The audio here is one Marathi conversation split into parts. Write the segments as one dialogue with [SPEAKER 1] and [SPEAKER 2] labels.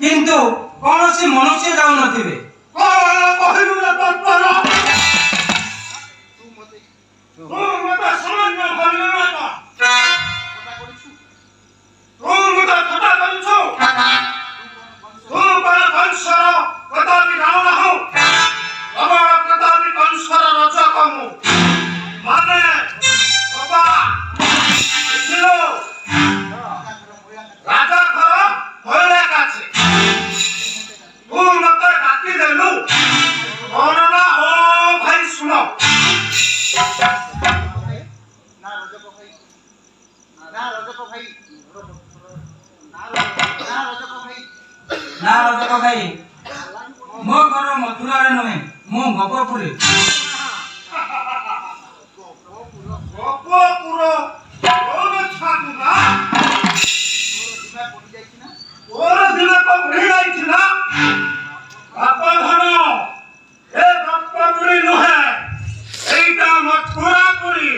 [SPEAKER 1] কিন্তু কৌশি মনুষ্য যাও নথিবে ना रजक भाई मो घर मथुरा रे नहे मो गपपुरी
[SPEAKER 2] गपपुर ओर छातु ना ओर दिना को पड़ी जाई छी ना बाप धन ए गपपुरी नहे एटा मथुरा पुरी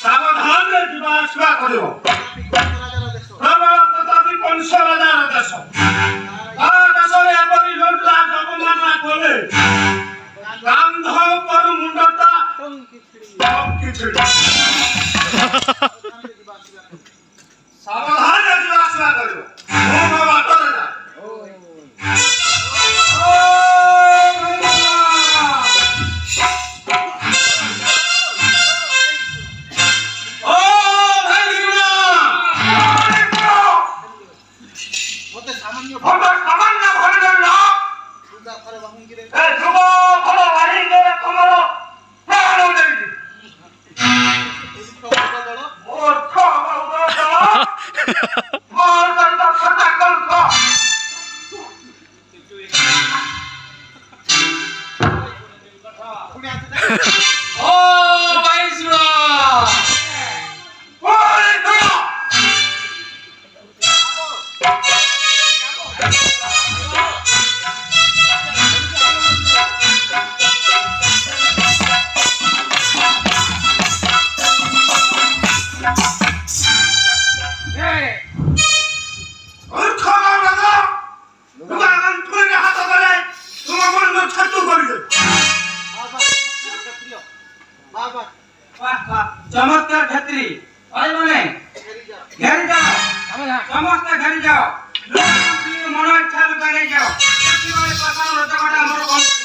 [SPEAKER 2] सावधान रे जीवा आसवा करियो प्रबल प्रतापी कंस राजा देश देशरे एपरी लुटला जगमाना कोले गांध पर मुंडटा किछड़ी सावधान रे जीवा आसवा करियो ओ बात रे जा
[SPEAKER 1] चमत्कार क्षेत्री भाई माने घेरी जाओ समस्त घेरी जाओ मन इच्छा करे जाओ प्रधान रजगटा मोर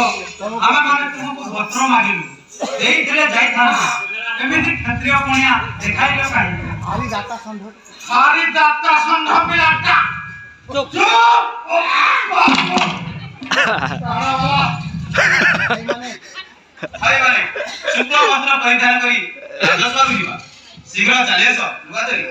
[SPEAKER 1] ଆମେ ମାନେ ତୁମକୁ ବସ୍ତ୍ର ମାଗିଲୁ ଦେଇଥିଲେ ଯାଇଥାନ୍ତା ଏମିତି କ୍ଷତ୍ରିୟ ପଣିଆ ଦେଖାଇଲ କାହିଁକି
[SPEAKER 2] ହାରି ଦାତା ଷଣ୍ଢ ପିଲାଟା ଚୁପ
[SPEAKER 1] ଭାଇମାନେ ଶୁକ୍ଳ ବସ୍ତ୍ର ପରିଧାନ କରି ରାଜସଭାକୁ ଯିବା ଶୀଘ୍ର ଚାଲି ଆସ ଲୁଗା ଧରି